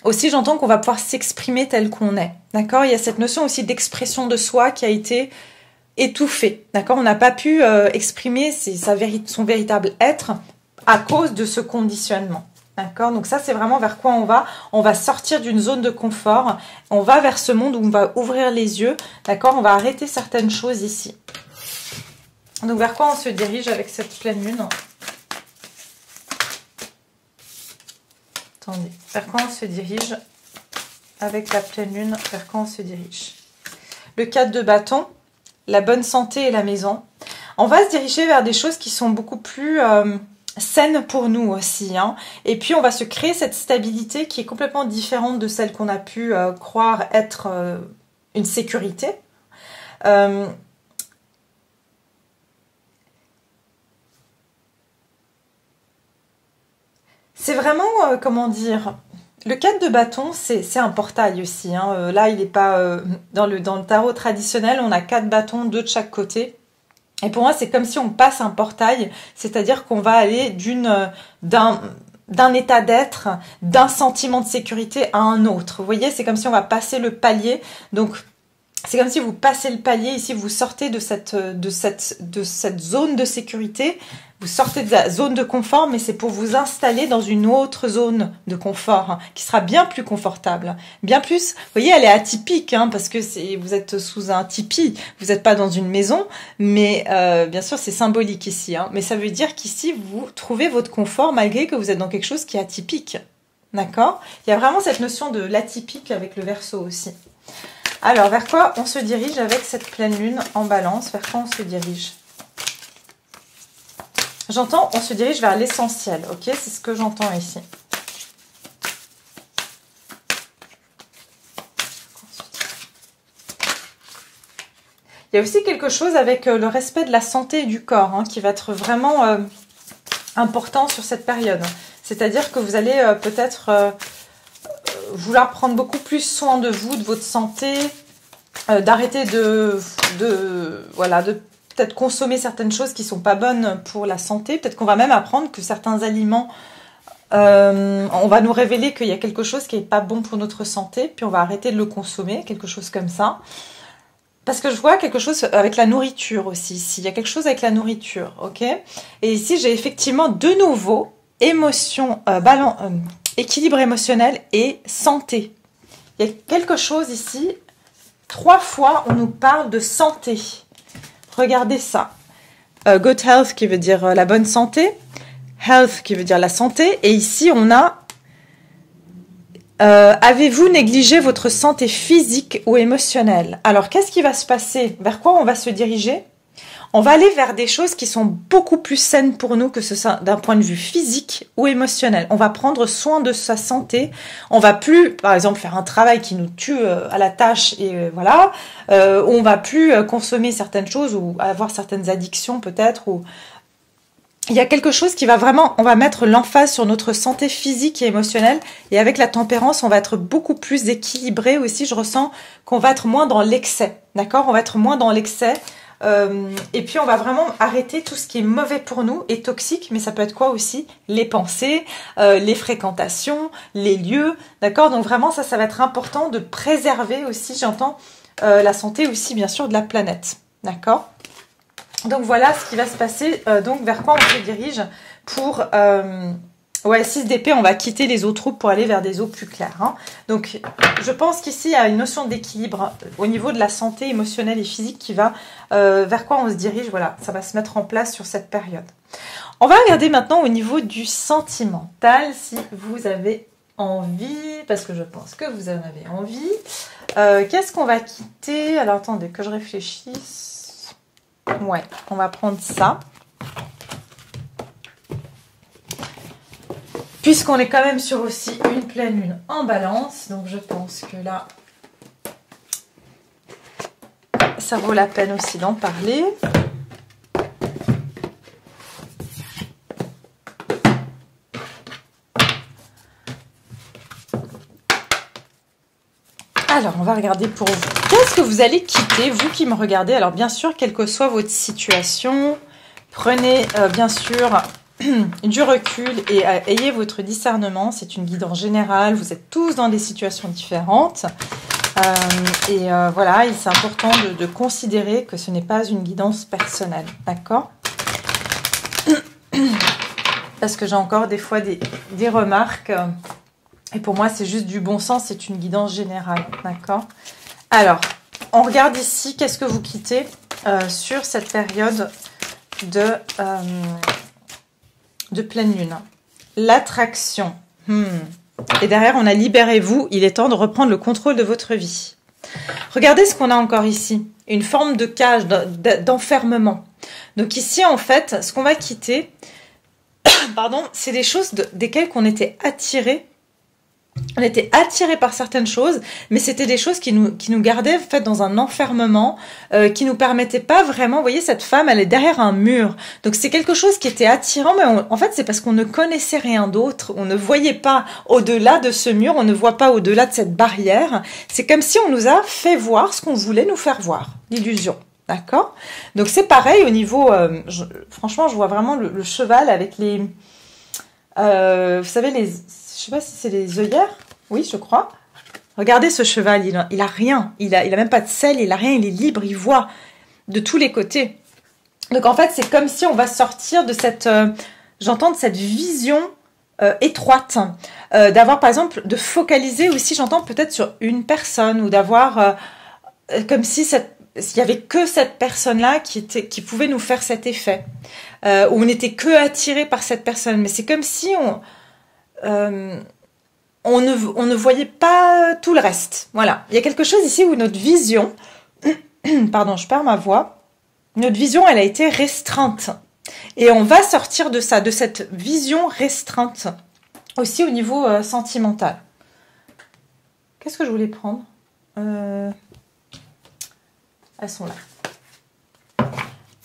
aussi, j'entends qu'on va pouvoir s'exprimer tel qu'on est. D'accord? Il y a cette notion aussi d'expression de soi qui a été étouffée. D'accord? On n'a pas pu exprimer son véritable être à cause de ce conditionnement. D'accord? Donc ça, c'est vraiment vers quoi on va. On va sortir d'une zone de confort. On va vers ce monde où on va ouvrir les yeux. D'accord? On va arrêter certaines choses ici. Donc vers quoi on se dirige avec cette pleine lune? Attendez. Vers quoi on se dirige avec la pleine lune? Vers quoi on se dirige? Le 4 de bâton, la bonne santé et la maison. On va se diriger vers des choses qui sont beaucoup plus... saine pour nous aussi, hein. Et puis on va se créer cette stabilité qui est complètement différente de celle qu'on a pu croire être une sécurité. C'est vraiment, comment dire, le 4 de bâton, c'est un portail aussi, hein. Là, il n'est pas dans le tarot traditionnel, on a 4 bâtons, 2 de chaque côté. Et pour moi, c'est comme si on passe un portail, c'est-à-dire qu'on va aller d'un état d'être, d'un sentiment de sécurité à un autre. Vous voyez, c'est comme si on va passer le palier. Donc, c'est comme si vous passez le palier. Ici, vous sortez de cette zone de sécurité. Vous sortez de la zone de confort, mais c'est pour vous installer dans une autre zone de confort, hein, qui sera bien plus confortable. Bien plus, vous voyez, elle est atypique, hein, parce que vous êtes sous un tipi. Vous n'êtes pas dans une maison, mais bien sûr, c'est symbolique ici. Hein, mais ça veut dire qu'ici, vous trouvez votre confort malgré que vous êtes dans quelque chose qui est atypique. D'accord? Il y a vraiment cette notion de l'atypique avec le Verseau aussi. Alors, vers quoi on se dirige avec cette pleine lune en balance? Vers quoi on se dirige? J'entends, on se dirige vers l'essentiel, ok? C'est ce que j'entends ici. Il y a aussi quelque chose avec le respect de la santé et du corps, hein, qui va être vraiment important sur cette période. C'est-à-dire que vous allez peut-être... vouloir prendre beaucoup plus soin de vous, de votre santé, d'arrêter de peut-être consommer certaines choses qui sont pas bonnes pour la santé. Peut-être qu'on va même apprendre que certains aliments, on va nous révéler qu'il y a quelque chose qui est pas bon pour notre santé, puis on va arrêter de le consommer, quelque chose comme ça. Parce que je vois quelque chose avec la nourriture aussi, ici. Il y a quelque chose avec la nourriture, ok? Et ici, j'ai effectivement de nouveau émotion, équilibre émotionnel et santé. Il y a quelque chose ici, 3 fois on nous parle de santé. Regardez ça. Good health qui veut dire la bonne santé. Health qui veut dire la santé. Et ici on a avez-vous négligé votre santé physique ou émotionnelle? Alors qu'est-ce qui va se passer? Vers quoi on va se diriger? On va aller vers des choses qui sont beaucoup plus saines pour nous que ce soit d'un point de vue physique ou émotionnel. On va prendre soin de sa santé. On va plus, par exemple, faire un travail qui nous tue à la tâche et voilà. On va plus consommer certaines choses ou avoir certaines addictions peut-être. Ou il y a quelque chose qui va vraiment, on va mettre l'emphase sur notre santé physique et émotionnelle. Et avec la tempérance, on va être beaucoup plus équilibré aussi. Je ressens qu'on va être moins dans l'excès. D'accord? On va être moins dans l'excès. Et puis on va vraiment arrêter tout ce qui est mauvais pour nous et toxique, mais ça peut être quoi aussi? Les pensées, les fréquentations, les lieux, d'accord? Donc vraiment ça va être important de préserver aussi, j'entends, la santé aussi bien sûr de la planète, d'accord? Donc voilà ce qui va se passer, donc vers quoi on se dirige pour Ouais, 6 d'épée, on va quitter les eaux troubles pour aller vers des eaux plus claires. Hein. Donc, je pense qu'ici, il y a une notion d'équilibre au niveau de la santé émotionnelle et physique qui va vers quoi on se dirige. Voilà, ça va se mettre en place sur cette période. On va regarder maintenant au niveau du sentimental, si vous avez envie, parce que je pense que vous en avez envie. Qu'est-ce qu'on va quitter? Alors, attendez, que je réfléchisse. Ouais, on va prendre ça. Puisqu'on est quand même sur aussi une pleine lune en balance, donc je pense que là, ça vaut la peine aussi d'en parler. Alors, on va regarder pour vous. Qu'est-ce que vous allez quitter, vous qui me regardez? Alors, bien sûr, quelle que soit votre situation, prenez bien sûr du recul et ayez votre discernement. C'est une guidance générale. Vous êtes tous dans des situations différentes. Voilà, et c'est important de considérer que ce n'est pas une guidance personnelle. D'accord? Parce que j'ai encore des fois des remarques. Et pour moi, c'est juste du bon sens. C'est une guidance générale. D'accord? Alors, on regarde ici. Qu'est-ce que vous quittez sur cette période de pleine lune? L'attraction. Et derrière, on a libérez-vous. Il est temps de reprendre le contrôle de votre vie. Regardez ce qu'on a encore ici. Une forme de cage, d'enfermement. Donc ici, en fait, ce qu'on va quitter, pardon, c'est des choses desquelles qu'on était attiré. On était attiré par certaines choses, mais c'était des choses qui nous gardaient en fait dans un enfermement, qui nous permettaient pas vraiment. Vous voyez, cette femme, elle est derrière un mur. Donc c'est quelque chose qui était attirant, mais en fait c'est parce qu'on ne connaissait rien d'autre. On ne voyait pas au-delà de ce mur, on ne voit pas au-delà de cette barrière. C'est comme si on nous a fait voir ce qu'on voulait nous faire voir, l'illusion. D'accord? Donc c'est pareil au niveau. Franchement, je vois vraiment le cheval avec les. Vous savez les. Je sais pas si c'est les œillères. Oui, je crois. Regardez ce cheval, il a rien. Il a même pas de selle, il a rien, il est libre, il voit de tous les côtés. Donc en fait, c'est comme si on va sortir de cette... j'entends de cette vision étroite. D'avoir par exemple, de focaliser aussi, j'entends peut-être sur une personne ou d'avoir... comme si s'il y avait que cette personne-là qui pouvait nous faire cet effet. Où on n'était que attiré par cette personne. Mais c'est comme si on ne voyait pas tout le reste. Voilà. Il y a quelque chose ici où notre vision, pardon, je perds ma voix, notre vision, elle a été restreinte. Et on va sortir de ça, de cette vision restreinte, aussi au niveau sentimental. Qu'est-ce que je voulais prendre? Elles sont là.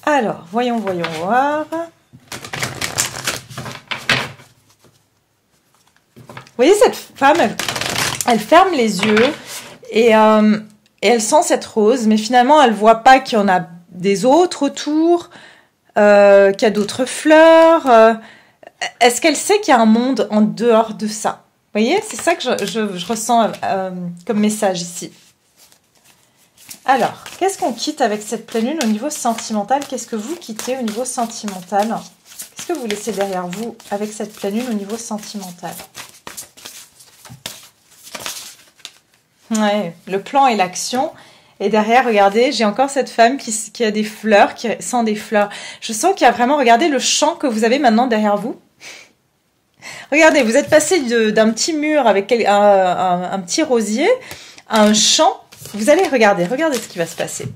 Alors, voyons voir. Vous voyez, cette femme, elle ferme les yeux et elle sent cette rose, mais finalement, elle ne voit pas qu'il y en a des autres autour, qu'il y a d'autres fleurs. Est-ce qu'elle sait qu'il y a un monde en dehors de ça? Vous voyez, c'est ça que je ressens comme message ici. Alors, qu'est-ce qu'on quitte avec cette pleine lune au niveau sentimental? Qu'est-ce que vous quittez au niveau sentimental? Qu'est-ce que vous laissez derrière vous avec cette pleine lune au niveau sentimental? Ouais, le plan et l'action. Et derrière, regardez, j'ai encore cette femme qui a des fleurs, qui sent des fleurs. Je sens qu'il y a vraiment, regardez le champ que vous avez maintenant derrière vous. Regardez, vous êtes passé d'un petit mur avec un petit rosier à un champ. Vous allez regardez ce qui va se passer.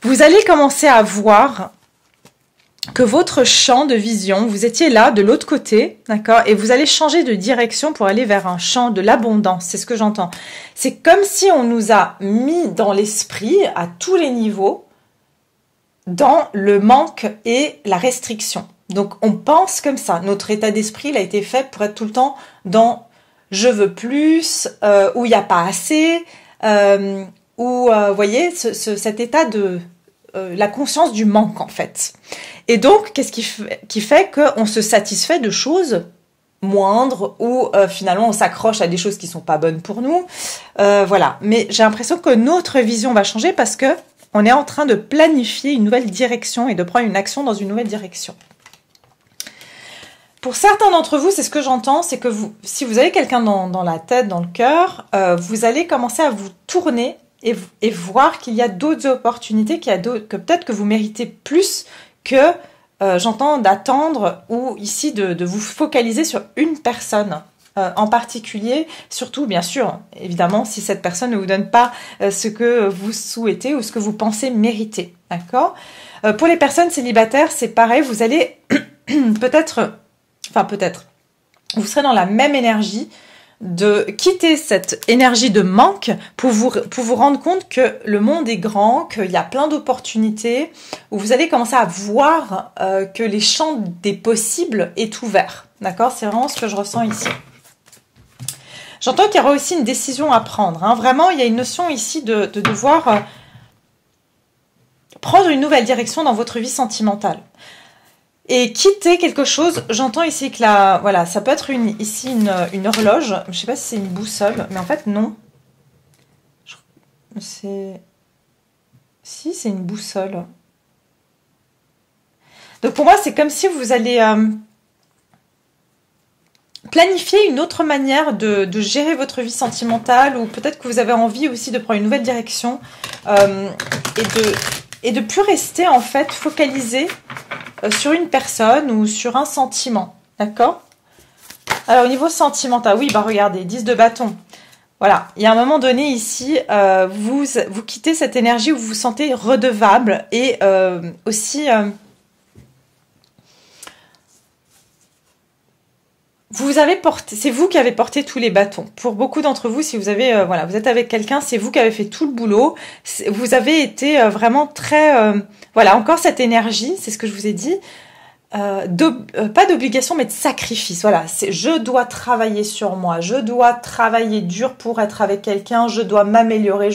Vous allez commencer à voir que votre champ de vision, vous étiez là, de l'autre côté, d'accord, et vous allez changer de direction pour aller vers un champ de l'abondance, c'est ce que j'entends. C'est comme si on nous a mis dans l'esprit, à tous les niveaux, dans le manque et la restriction. Donc, on pense comme ça. Notre état d'esprit, il a été fait pour être tout le temps dans « je veux plus », où il n'y a pas assez, où, vous voyez, cet état de... la conscience du manque en fait. Et donc, qu'est-ce qui fait qu'on se satisfait de choses moindres ou finalement on s'accroche à des choses qui sont pas bonnes pour nous. Voilà. Mais j'ai l'impression que notre vision va changer parce que on est en train de planifier une nouvelle direction et de prendre une action dans une nouvelle direction. Pour certains d'entre vous, c'est ce que j'entends, c'est que vous, si vous avez quelqu'un dans la tête, dans le cœur, vous allez commencer à vous tourner et voir qu'il y a d'autres opportunités, que peut-être que vous méritez plus que, j'entends, d'attendre ou ici de vous focaliser sur une personne en particulier, surtout bien sûr, évidemment, si cette personne ne vous donne pas ce que vous souhaitez ou ce que vous pensez mériter, d'accord? Pour les personnes célibataires, c'est pareil, vous allez peut-être, vous serez dans la même énergie de quitter cette énergie de manque pour vous rendre compte que le monde est grand, qu'il y a plein d'opportunités, où vous allez commencer à voir que les champs des possibles est ouvert. D'accord? C'est vraiment ce que je ressens ici. J'entends qu'il y aura aussi une décision à prendre. Hein. Vraiment, il y a une notion ici de devoir prendre une nouvelle direction dans votre vie sentimentale. Et quitter quelque chose, j'entends ici que voilà, ça peut être ici une horloge. Je ne sais pas si c'est une boussole, mais en fait, non. Si, c'est une boussole. Donc pour moi, c'est comme si vous allez planifier une autre manière de gérer votre vie sentimentale, ou peut-être que vous avez envie aussi de prendre une nouvelle direction et de plus rester en fait focalisé sur une personne ou sur un sentiment, d'accord? Alors au niveau sentimental, oui, bah regardez, 10 de bâton. Voilà, il y a un moment donné ici, vous quittez cette énergie où vous vous sentez redevable et aussi vous avez porté, c'est vous qui avez porté tous les bâtons. Pour beaucoup d'entre vous, si vous avez, voilà, vous êtes avec quelqu'un, c'est vous qui avez fait tout le boulot. Vous avez été vraiment très, voilà, encore cette énergie, c'est ce que je vous ai dit, pas d'obligation, mais de sacrifice. Voilà, je dois travailler sur moi, je dois travailler dur pour être avec quelqu'un, je dois m'améliorer,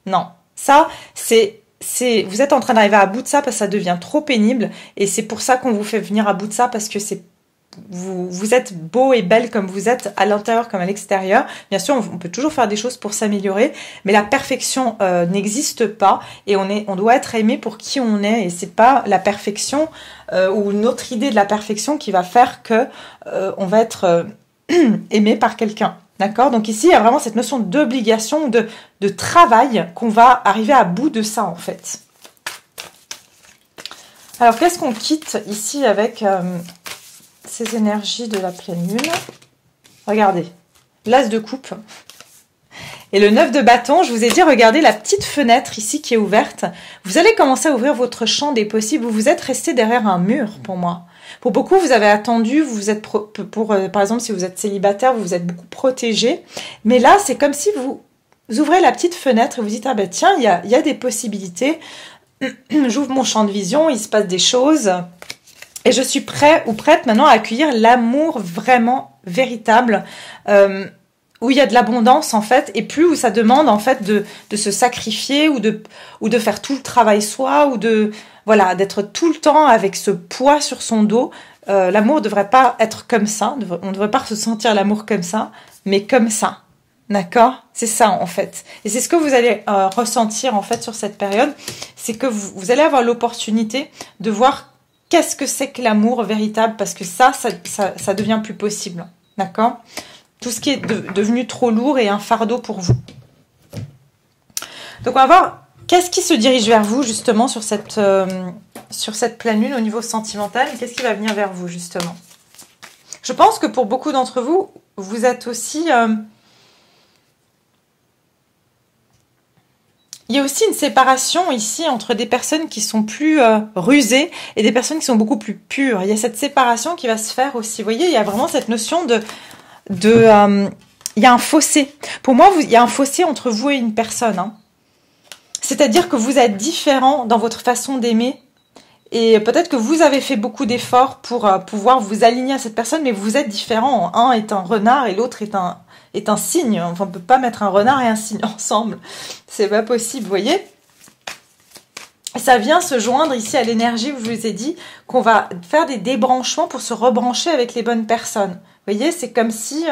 non, ça, vous êtes en train d'arriver à bout de ça parce que ça devient trop pénible et c'est pour ça qu'on vous fait venir à bout de ça parce que vous êtes beau et belle comme vous êtes à l'intérieur comme à l'extérieur. Bien sûr, on peut toujours faire des choses pour s'améliorer, mais la perfection n'existe pas et on doit être aimé pour qui on est et c'est pas la perfection ou notre idée de la perfection qui va faire que on va être aimé par quelqu'un. D'accord? Donc ici, il y a vraiment cette notion d'obligation, de travail qu'on va arriver à bout de ça en fait. Alors, qu'est-ce qu'on quitte ici avec ces énergies de la pleine lune? Regardez, l'as de coupe et le 9 de bâton. Je vous ai dit, regardez la petite fenêtre ici qui est ouverte. Vous allez commencer à ouvrir votre champ des possibles. Vous êtes resté derrière un mur pour moi. Pour beaucoup, vous avez attendu, vous êtes par exemple, si vous êtes célibataire, vous êtes beaucoup protégé. Mais là, c'est comme si vous ouvrez la petite fenêtre et vous dites, ah ben tiens, il y a des possibilités. J'ouvre mon champ de vision, il se passe des choses. Et je suis prêt ou prête maintenant à accueillir l'amour vraiment véritable, où il y a de l'abondance en fait, et plus où ça demande en fait de se sacrifier ou de faire tout le travail soi, ou voilà, d'être tout le temps avec ce poids sur son dos. L'amour ne devrait pas être comme ça, on ne devrait pas se sentir l'amour comme ça, mais comme ça. D'accord? C'est ça en fait. Et c'est ce que vous allez ressentir en fait sur cette période, c'est que vous allez avoir l'opportunité de voir qu'est-ce que c'est que l'amour véritable, parce que ça devient plus possible. D'accord? Tout ce qui est devenu trop lourd et un fardeau pour vous. Donc on va voir qu'est-ce qui se dirige vers vous justement sur cette pleine lune au niveau sentimental, et qu'est-ce qui va venir vers vous justement. Je pense que pour beaucoup d'entre vous, vous êtes aussi... il y a aussi une séparation ici entre des personnes qui sont plus rusées et des personnes qui sont beaucoup plus pures. Il y a cette séparation qui va se faire aussi. Vous voyez, il y a vraiment cette notion il y a un fossé. Pour moi, il y a un fossé entre vous et une personne. Hein. C'est-à-dire que vous êtes différents dans votre façon d'aimer. Et peut-être que vous avez fait beaucoup d'efforts pour pouvoir vous aligner à cette personne, mais vous êtes différents. Un est un renard et l'autre est un cygne. Enfin, on ne peut pas mettre un renard et un cygne ensemble. C'est pas possible, vous voyez? Ça vient se joindre ici à l'énergie où je vous ai dit qu'on va faire des débranchements pour se rebrancher avec les bonnes personnes. Vous voyez, c'est comme si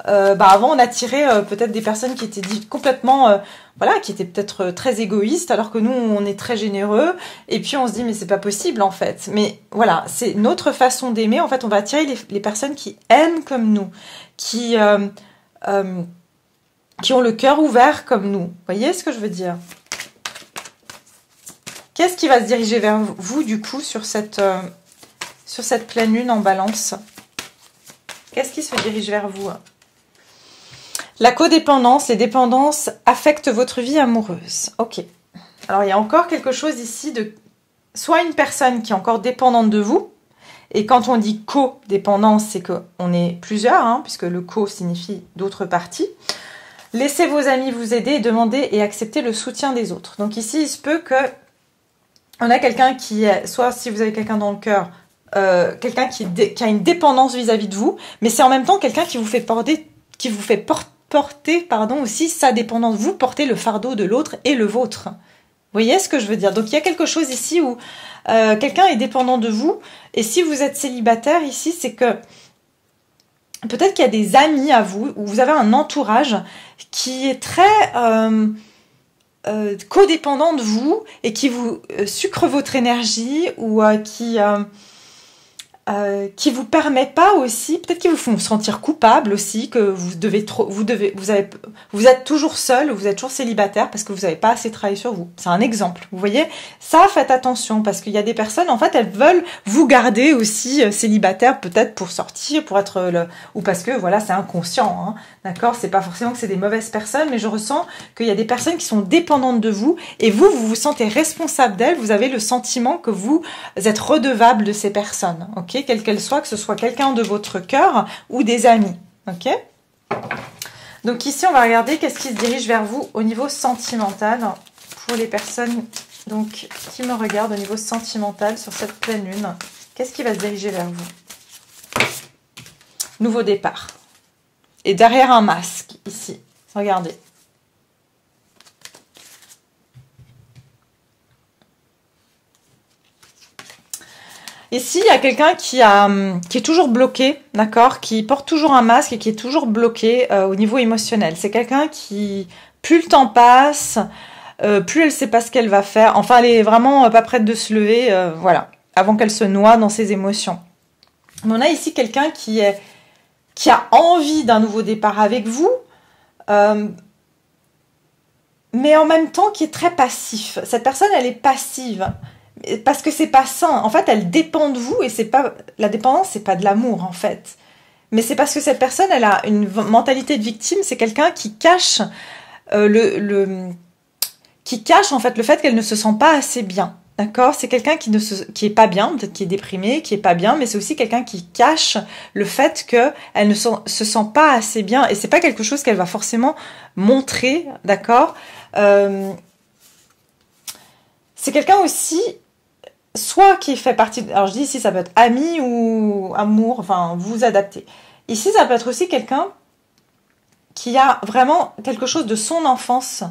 avant on attirait peut-être des personnes qui étaient complètement voilà, qui étaient peut-être très égoïstes, alors que nous on est très généreux, et puis on se dit mais c'est pas possible en fait. Mais voilà, c'est notre façon d'aimer. En fait, on va attirer les personnes qui aiment comme nous, qui ont le cœur ouvert comme nous. Vous voyez ce que je veux dire? Qu'est-ce qui va se diriger vers vous du coup sur cette pleine lune en Balance? Qu'est-ce qui se dirige vers vous? La codépendance, les dépendances affectent votre vie amoureuse. Ok. Alors, il y a encore quelque chose ici de... Soit une personne qui est encore dépendante de vous. Et quand on dit codépendance, c'est qu'on est plusieurs, hein, puisque le co signifie d'autres parties. Laissez vos amis vous aider et demandez et acceptez le soutien des autres. Donc ici, il se peut que on a quelqu'un qui est... Soit si vous avez quelqu'un dans le cœur, quelqu'un qui a une dépendance vis-à-vis de vous, mais c'est en même temps quelqu'un qui vous fait porter aussi sa dépendance. Vous portez le fardeau de l'autre et le vôtre. Vous voyez ce que je veux dire? Donc il y a quelque chose ici où quelqu'un est dépendant de vous, et si vous êtes célibataire ici, c'est que peut-être qu'il y a des amis à vous, ou vous avez un entourage qui est très codépendant de vous et qui vous sucre votre énergie, ou qui vous permet pas aussi, peut-être qu'ils vous font sentir coupable aussi, que vous êtes toujours seul, vous êtes toujours célibataire parce que vous n'avez pas assez travaillé sur vous. C'est un exemple. Vous voyez, ça, faites attention, parce qu'il y a des personnes, en fait, elles veulent vous garder aussi célibataire, peut-être pour sortir, pour être ou parce que voilà, c'est inconscient, hein, d'accord. C'est pas forcément que c'est des mauvaises personnes, mais je ressens qu'il y a des personnes qui sont dépendantes de vous, et vous vous sentez responsable d'elles. Vous avez le sentiment que vous êtes redevable de ces personnes, ok, quelle qu'elle soit, que ce soit quelqu'un de votre cœur ou des amis, ok. Donc ici, on va regarder qu'est-ce qui se dirige vers vous au niveau sentimental pour les personnes donc qui me regardent au niveau sentimental sur cette pleine lune. Qu'est-ce qui va se diriger vers vous? Nouveau départ. Et derrière un masque, ici, regardez. Ici, il y a quelqu'un qui est toujours bloqué, d'accord, qui porte toujours un masque et qui est toujours bloqué au niveau émotionnel. C'est quelqu'un qui, plus le temps passe, plus elle sait pas ce qu'elle va faire. Enfin, elle est vraiment pas prête de se lever, voilà, avant qu'elle se noie dans ses émotions. Mais on a ici quelqu'un qui a envie d'un nouveau départ avec vous, mais en même temps qui est très passif. Cette personne, elle est passive. Parce que c'est pas sain. En fait, elle dépend de vous, et c'est pas la dépendance, c'est pas de l'amour en fait. Mais c'est parce que cette personne, elle a une mentalité de victime. C'est quelqu'un qui cache qui cache en fait le fait qu'elle ne se sent pas assez bien. D'accord? C'est quelqu'un qui est pas bien, peut-être qui est déprimé, qui est pas bien, mais c'est aussi quelqu'un qui cache le fait qu'elle ne se sent pas assez bien, et c'est pas quelque chose qu'elle va forcément montrer, d'accord? C'est quelqu'un aussi, soit qui fait partie... Alors je dis ici, ça peut être ami ou amour, enfin, vous vous adaptez. Ici, ça peut être aussi quelqu'un qui a vraiment quelque chose de son enfance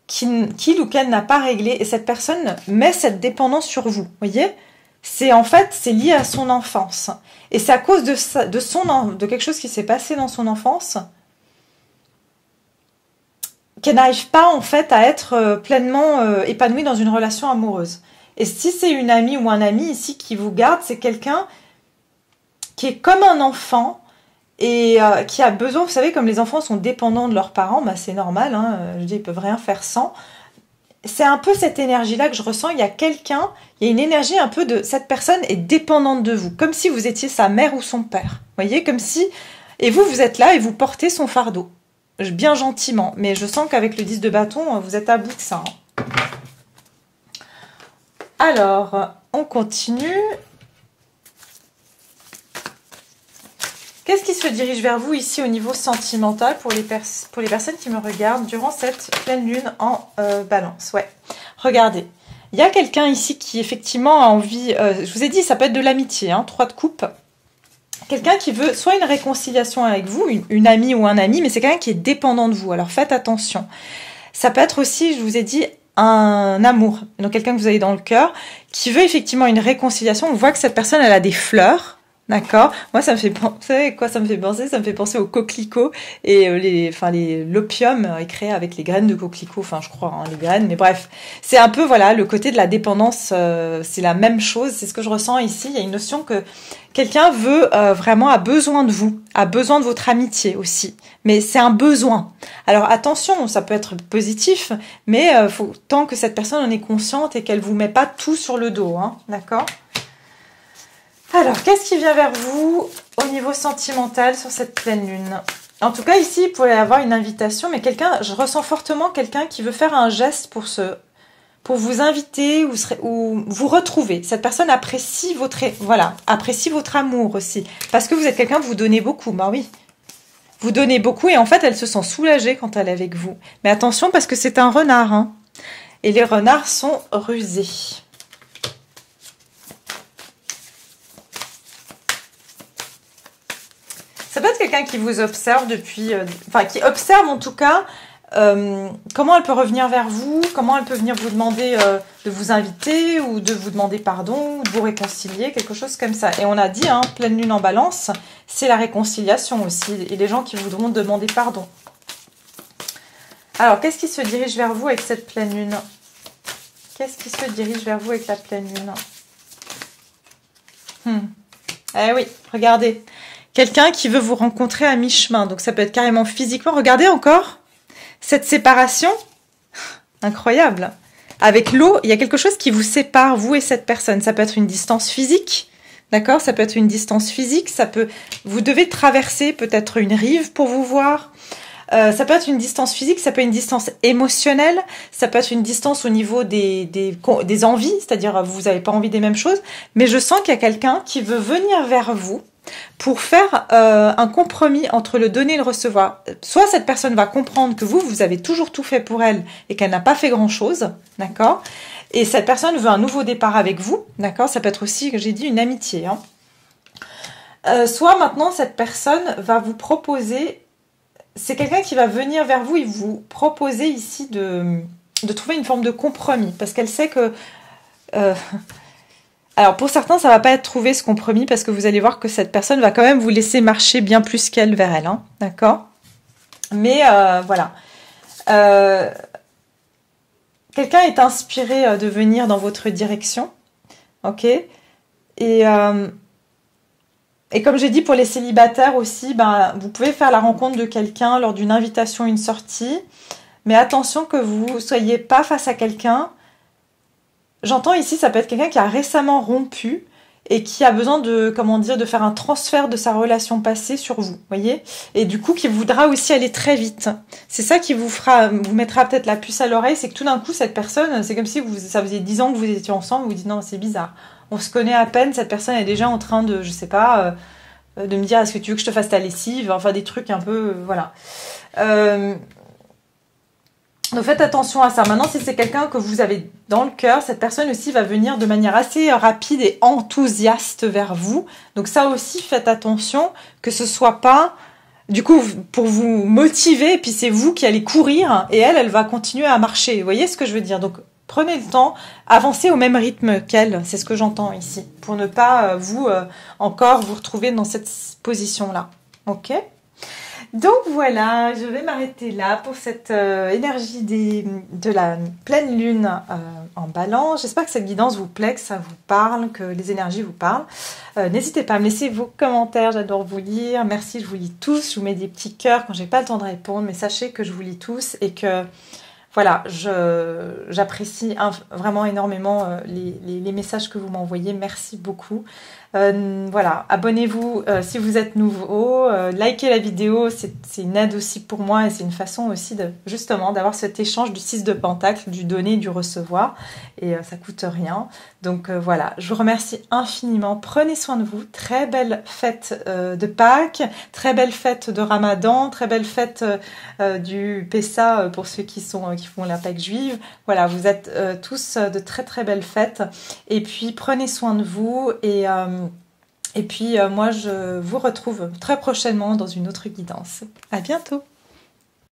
qu'il ou qu'elle n'a pas réglé, et cette personne met cette dépendance sur vous, voyez? C'est lié à son enfance. Et c'est à cause de quelque chose qui s'est passé dans son enfance qu'elle n'arrive pas en fait à être pleinement épanouie dans une relation amoureuse. Et si c'est une amie ou un ami ici qui vous garde, c'est quelqu'un qui est comme un enfant et qui a besoin, vous savez, comme les enfants sont dépendants de leurs parents, bah c'est normal, hein, je dis, ils peuvent rien faire sans. C'est un peu cette énergie-là que je ressens. Il y a une énergie un peu de cette personne est dépendante de vous, comme si vous étiez sa mère ou son père. Vous voyez, comme si... Et vous êtes là et vous portez son fardeau. Bien gentiment, mais je sens qu'avec le 10 de bâton, vous êtes à bout de ça. Hein. Alors, on continue. Qu'est-ce qui se dirige vers vous ici au niveau sentimental pour les personnes qui me regardent durant cette pleine lune en balance? Ouais, regardez. Il y a quelqu'un ici qui effectivement a envie... je vous ai dit, ça peut être de l'amitié, hein, 3 de coupe. Quelqu'un qui veut soit une réconciliation avec vous, une amie ou un ami, mais c'est quelqu'un qui est dépendant de vous. Alors faites attention. Ça peut être aussi, je vous ai dit, un amour. Donc quelqu'un que vous avez dans le cœur, qui veut effectivement une réconciliation. On voit que cette personne, elle a des fleurs. D'accord. Moi, ça me fait penser, quoi, ça me fait penser? Ça me fait penser aux coquelicots et l'opium est créé avec les graines de coquelicot. Enfin, je crois, hein, les graines. Mais bref, c'est un peu, voilà, le côté de la dépendance. C'est la même chose. C'est ce que je ressens ici. Il y a une notion que quelqu'un veut vraiment, a besoin de vous, a besoin de votre amitié aussi. Mais c'est un besoin. Alors attention, ça peut être positif, mais faut tant que cette personne en est consciente et qu'elle vous met pas tout sur le dos, hein, d'accord? Alors, qu'est-ce qui vient vers vous au niveau sentimental sur cette pleine lune? En tout cas, ici, il pourrait y avoir une invitation, mais je ressens fortement quelqu'un qui veut faire un geste pour vous inviter ou vous retrouver. Cette personne apprécie apprécie votre amour aussi. Parce que vous êtes quelqu'un, vous donnez beaucoup, bah oui. Vous donnez beaucoup et en fait, elle se sent soulagée quand elle est avec vous. Mais attention, parce que c'est un renard, hein. Et les renards sont rusés. Ça peut être quelqu'un qui vous observe depuis... qui observe en tout cas comment elle peut revenir vers vous, comment elle peut venir vous demander de vous inviter ou de vous demander pardon, ou de vous réconcilier, quelque chose comme ça. Et on a dit, hein, pleine lune en balance, c'est la réconciliation aussi, et les gens qui voudront demander pardon. Alors, qu'est-ce qui se dirige vers vous avec cette pleine lune? Qu'est-ce qui se dirige vers vous avec la pleine lune? Eh oui, regardez. Quelqu'un qui veut vous rencontrer à mi-chemin. Donc ça peut être carrément physiquement. Regardez encore cette séparation. Incroyable. Avec l'eau, il y a quelque chose qui vous sépare, vous et cette personne. Ça peut être une distance physique. D'accord? Ça peut être une distance physique. Vous devez traverser peut-être une rive pour vous voir. Ça peut être une distance physique, ça peut être une distance émotionnelle, ça peut être une distance au niveau des envies, c'est-à-dire vous n'avez pas envie des mêmes choses. Mais je sens qu'il y a quelqu'un qui veut venir vers vous pour faire un compromis entre le donner et le recevoir. Soit cette personne va comprendre que vous avez toujours tout fait pour elle et qu'elle n'a pas fait grand-chose, d'accord? Et cette personne veut un nouveau départ avec vous, d'accord? Ça peut être aussi, j'ai dit, une amitié. Hein. Soit maintenant, cette personne va vous proposer... C'est quelqu'un qui va venir vers vous et vous proposer ici de trouver une forme de compromis. Parce qu'elle sait que... Alors pour certains, ça va pas être trouvé ce compromis parce que vous allez voir que cette personne va quand même vous laisser marcher bien plus qu'elle vers elle, hein, d'accord? Mais voilà. Quelqu'un est inspiré de venir dans votre direction, ok? Et comme j'ai dit pour les célibataires aussi, vous pouvez faire la rencontre de quelqu'un lors d'une invitation, une sortie, mais attention que vous ne soyez pas face à quelqu'un. J'entends ici, ça peut être quelqu'un qui a récemment rompu et qui a besoin de faire un transfert de sa relation passée sur vous, voyez? Et du coup, qui voudra aussi aller très vite. C'est ça qui vous mettra peut-être la puce à l'oreille, c'est que tout d'un coup, cette personne, c'est comme si ça faisait 10 ans que vous étiez ensemble, vous vous dites non, c'est bizarre. On se connaît à peine, cette personne est déjà en train de, je sais pas, de me dire est-ce que tu veux que je te fasse ta lessive, enfin des trucs un peu, voilà. Donc faites attention à ça. Maintenant, si c'est quelqu'un que vous avez dans le cœur, cette personne aussi va venir de manière assez rapide et enthousiaste vers vous. Donc ça aussi, faites attention que ce soit pas, du coup, pour vous motiver, et puis c'est vous qui allez courir, et elle va continuer à marcher. Vous voyez ce que je veux dire? Donc prenez le temps, avancez au même rythme qu'elle, c'est ce que j'entends ici, pour ne pas encore vous retrouver dans cette position-là. Ok? Donc voilà, je vais m'arrêter là pour cette énergie de la pleine lune en balance. J'espère que cette guidance vous plaît, que ça vous parle, que les énergies vous parlent. N'hésitez pas à me laisser vos commentaires, j'adore vous lire. Merci, je vous lis tous. Je vous mets des petits cœurs quand j'ai pas le temps de répondre, mais sachez que je vous lis tous et que voilà, j'apprécie vraiment énormément les messages que vous m'envoyez. Merci beaucoup. Voilà, abonnez-vous si vous êtes nouveau, likez la vidéo, c'est une aide aussi pour moi et c'est une façon aussi justement d'avoir cet échange du 6 de Pentacle, du donner et du recevoir et ça coûte rien. Donc voilà, je vous remercie infiniment, prenez soin de vous, très belle fête de Pâques, très belle fête de Ramadan, très belle fête du Pessa pour ceux qui font la Pâques juive. Voilà, vous êtes tous de très très belles fêtes et puis prenez soin de vous et puis moi je vous retrouve très prochainement dans une autre guidance. À bientôt.